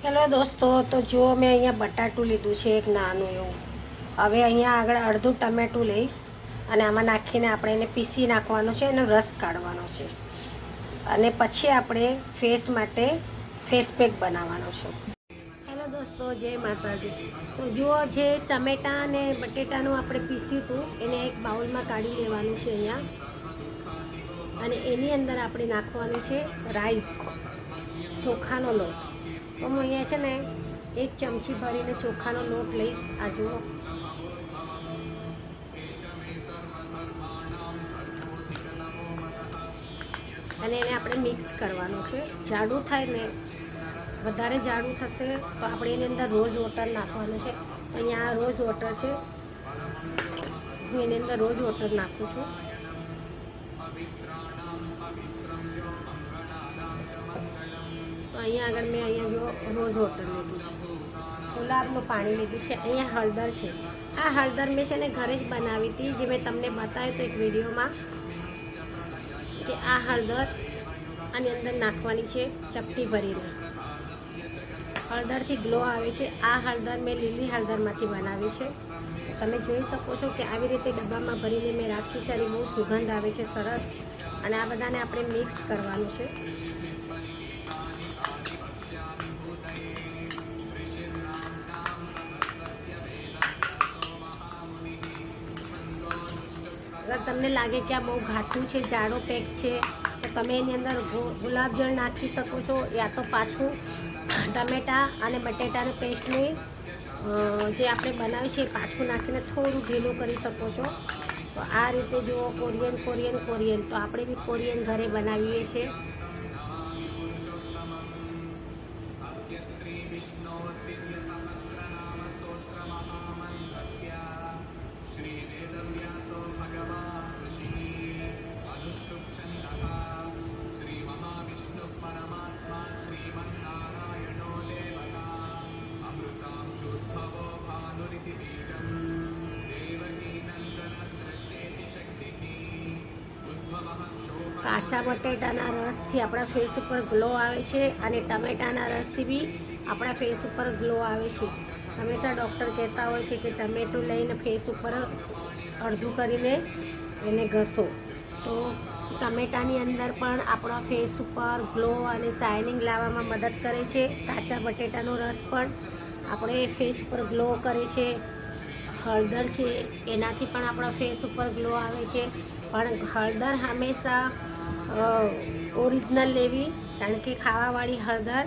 Hello દોસ્તો, તો જો મેં અહીંયા બટાટું લીધું છે એક નાનું એવું. હવે અહીંયા આગળ અડધું ટમેટું લઈશ અને આમાં નાખીને આપણે એને પીસી નાખવાનો છે, એનો રસ કાઢવાનો છે અને પછી આપણે ફેસ માટે ફેસ પેક બનાવવાનો છે. હેલો દોસ્તો, જય માતાજી. તો જુઓ, જે ટમેટા અને બટેટાનું આપણે પીસ્યું હતું એને એક બાઉલમાં કાઢી લેવાનું છે અહીંયા, અને એની અંદર આપણે નાખવાનું છે રાઈસ, ચોખાનો લોટ. તો હું અહીંયા છે ને 1 ચમચી ભરીને ચોખાનો લોટ લઈશ. આ જુઓ, અને એને આપણે મિક્સ કરવાનું છે. જાડું થાય ને, વધારે જાડું થશે તો આપણે એની અંદર રોઝ વોટર નાખવાનું છે. અહીંયા આ રોઝ વોટર છે, હું એની અંદર રોઝ વોટર નાખું છું. તો અહીંયા આગળ મેં જો રોઝ વોટર લીધું છે, ગુલાબનું પાણી લીધું છે. અહીંયા હળદર છે. આ હળદર મેં છે ને ઘરે જ બનાવી હતી, જે મેં તમને બતાવ્યું તો એક વિડીયોમાં, કે આ હળદર આની અંદર નાખવાની છે ચપટી ભરીને. હળદરથી ગ્લો આવે છે. આ હળદર મેં લીલી હળદરમાંથી બનાવી છે. તમે જોઈ શકો છો કે આવી રીતે ડબ્બામાં ભરીને મેં રાખી છે અને બહુ સુગંધ આવે છે સરસ. અને આ બધાને આપણે મિક્સ કરવાનું છે. અગર તમને લાગે કે આ બહુ ઘાટું છે, જાડો પેક છે, તો તમે એની અંદર ગુલાબજળ નાખી શકો છો, યા તો પાછું ટમેટા અને બટેટાની પેસ્ટને જે આપણે બનાવી છે એ પાછું નાખીને થોડું ઢીલું કરી શકો છો. તો આ રીતે જુઓ, કોરિયન તો આપણે બી કોરિયન ઘરે બનાવીએ છીએ. કાચા બટેટાના રસથી આપણા ફેસ ઉપર ગ્લો આવે છે, અને ટમેટાના રસથી બી આપણા ફેસ ઉપર ગ્લો આવે છે. હંમેશા ડૉક્ટર કહેતા હોય છે કે ટમેટું લઈને ફેસ ઉપર અડધું કરીને એને ઘસો, તો ટમેટાની અંદર પણ આપણા ફેસ ઉપર ગ્લો અને શાઇનિંગ લાવવામાં મદદ કરે છે. કાચા બટેટાનો રસ પણ આપણે ફેસ ઉપર ગ્લો કરે છે. હળદર છે, એનાથી પણ આપણા ફેસ ઉપર ગ્લો આવે છે. પણ હળદર હંમેશા ઓરિજિનલ લેવી, કારણ કે ખાવાવાળી હળદર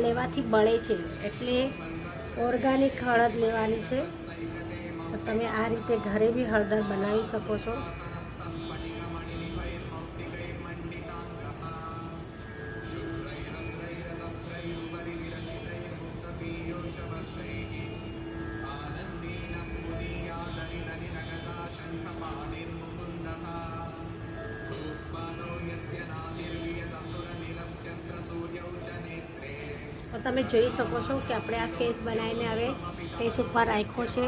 લેવાથી બળે છે, એટલે ઓર્ગાનિક હળદર લેવાની છે. તો તમે આ રીતે ઘરે બી હળદર બનાવી શકો છો. તો તમે જોઈ શકો છો કે આપણે આ ફેસ બનાવીને હવે ફેસ ઉપર રાખ્યો છે.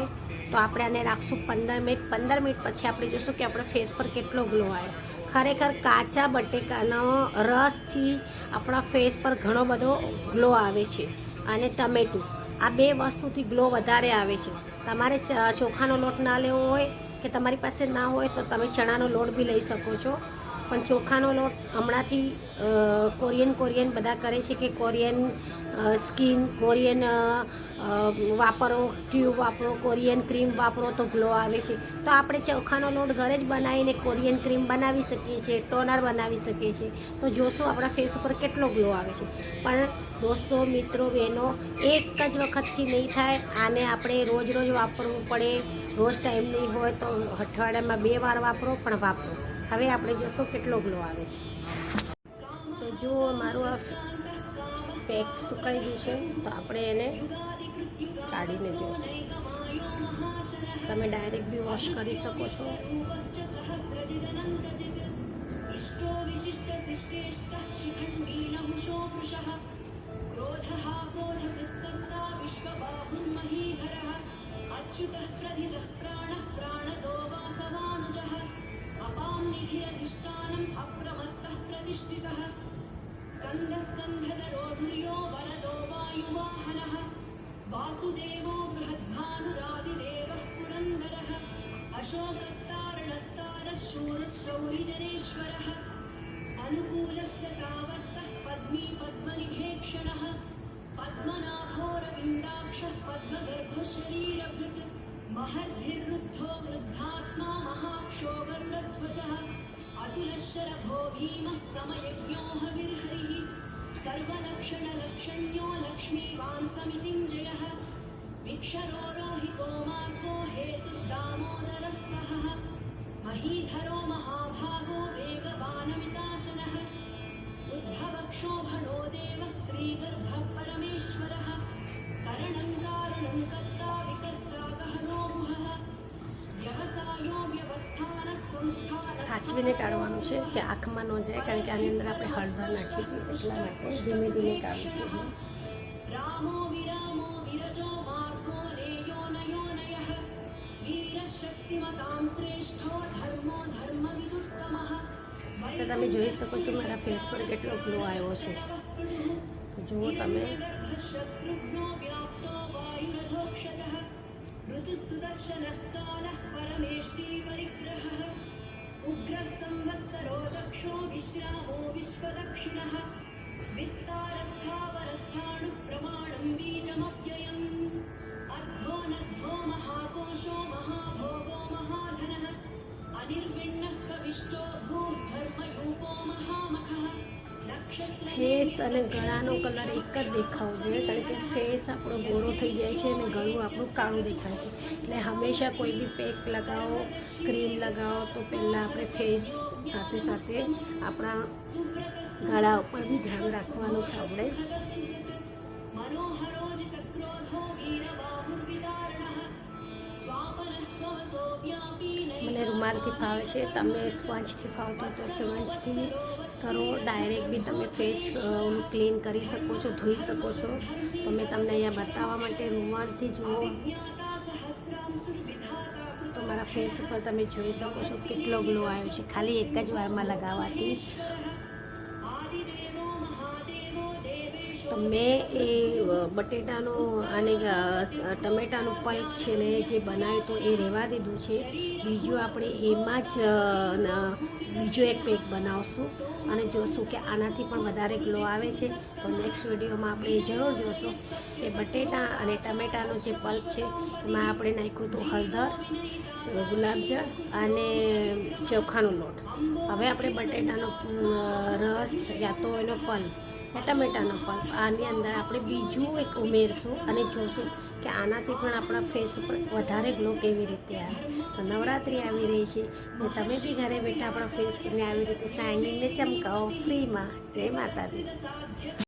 તો આપણે આને રાખશું 15 મિનિટ પછી આપણે જોઈશું કે આપણા ફેસ પર કેટલો ગ્લો આવે. ખરેખર કાચા બટેકાનો રસથી આપણા ફેસ પર ઘણો બધો ગ્લો આવે છે, અને ટમેટું, આ 2 વસ્તુથી ગ્લો વધારે આવે છે. તમારે ચોખાનો લોટ ના લેવો હોય કે તમારી પાસે ના હોય તો તમે ચણાનો લોટ બી લઈ શકો છો. પણ ચોખાનો લોટ હમણાંથી કોરિયન બધા કરે છે કે કોરિયન સ્કિન, કોરિયન વાપરો, ટ્યુબ વાપરો, કોરિયન ક્રીમ વાપરો તો ગ્લો આવે છે. તો આપણે ચોખાનો લોટ ઘરે જ બનાવીને કોરિયન ક્રીમ બનાવી શકીએ છીએ, ટોનર બનાવી શકીએ છીએ. તો જોશું આપણા ફેસ ઉપર કેટલો ગ્લો આવે છે. પણ દોસ્તો, મિત્રો, બહેનો, એક જ વખતથી નહીં થાય. આને આપણે રોજ વાપરવું પડે. રોજ ટાઈમ નહીં હોય તો અઠવાડિયામાં 2 વાર વાપરો, પણ વાપરો. હવે આપણે જોશું કેટલો ગ્લો આવે છે. તો જુઓ, મારું આ પેક સુકાઈ ગયું છે, તો આપણે એને કાઢીને જોઈશું. તમે ડાયરેક્ટ બી વોશ કરી શકો છો. विष्णुवाहनः वासुदेवो बृहद्भानुरादिदेवः पुरन्दरः अशोकस्तारणस्तारः शूरशौरिजनेश्वरः अनुकूलस्य तावत्तः पद्मी पद्मनिभेक्षणः पद्मनाभोरविन्दाक्षः पद्मगर्भशरीरभृत् महर्धिर्रुद्धो वृद्धात्मा महाक्षो गरुडध्वजः अतुलशरभो भीमः समयज्ञो हविर्हरिः सर्वलक्षणलक्षण्यो लक्ष्मीवान् समितिञ्जयः विक्षरो रोहितो मार्गो हेतुर्दामोदरः सहः महीधरो महाभागो वेगवानमिताशनः उद्भवक्षोभणो देवः श्रीगर्भः परमेश्वरः करणं कारणं कर्ता विकर्ता गहनो गुहः व्यवसायो व्यवस्थानः संस्थानः સાચવીને કાઢવાનું છે કે આંખમાં ન જાય, કારણ કે આની અંદર આપણે હળદર નાખી હતી, એટલા માટે ધીમે ધીમે કાઢવું છે. रामो विरामो विरजो मार्गो रेयो नयोनयः वीरशक्तिमतां श्रेष्ठो धर्मो धर्मविदुत्तमः તો તમે જોઈ શકો છો મારા ફેસ પર કેટલો ગ્લો આવ્યો છે. તો જુઓ તમે. शत्रुघ्नो व्याप्तो वायुरधोक्षजः ऋतुसुदर्शनः कालः परमेष्टि परिग्रहः उग्रः संवत्सरो दक्षो विश्रामो विश्वदक्षिणः विस्तारस्थावरस्थाणुः प्रमाणं बीजमव्ययम् अर्धोऽनर्धो महाकोशो महाभोगो महाधनः अनिर्विण्णस्तविष्टो भूर्धर्मयूपो महामखः ફેસ અને ગળાનો કલર એક જ દેખાવો જોઈએ, કારણ કે ફેસ આપણો ગોરો થઈ જાય છે અને ગળું આપણું કાળું દેખાય છે. એટલે હંમેશા કોઈ બી પેક લગાવો, ક્રીમ લગાવો તો પહેલાં આપણે ફેસ સાથે સાથે આપણા ગળા ઉપર બી ધ્યાન રાખવાનું છે આપણે. મને રૂમાલથી ફાવે છે, તમે સ્પંજથી ફાવતો તો સ્પંજથી કરો. ડાયરેક્ટ બી તમે ફેસ ક્લીન કરી શકો છો, ધોઈ શકો છો. તો મેં તમને અહીંયા બતાવવા માટે રૂમાલથી જુઓ તો મારા ફેસ ઉપર તમે જોઈ શકો છો કેટલો ગ્લો આવ્યો છે ખાલી એક જ વારમાં લગાવવાથી. તો મેં એ બટેટાનું અને ટમેટાનું પલ્પ છે ને જે બનાવ્યું તો એ રહેવા દીધું છે. બીજું આપણે એમાં જ બીજો એક પેક બનાવશું અને જોશું કે આનાથી પણ વધારે ગ્લો આવે છે. તો નેક્સ્ટ વિડીયોમાં આપણે એ જરૂર જોશું કે બટેટા અને ટમેટાનું જે પલ્પ છે એમાં આપણે નાખ્યું હતું હળદર, ગુલાબજળ અને ચોખાનો લોટ. હવે આપણે બટેટાનો રસ યા તો એનો પલ્પ, ટમેટાનો પલ્પ આની અંદર આપણે બીજું એક ઉમેરશું અને જોશું કે આનાથી પણ આપણા ફેસ ઉપર વધારે ગ્લો કેવી રીતે આવે. તો નવરાત્રિ આવી રહી છે તો તમે બી ઘરે બેઠા આપણા ફેસને આવી રીતે શાઇનિંગને ચમકાવો ફ્રીમાં. જય માતાજી.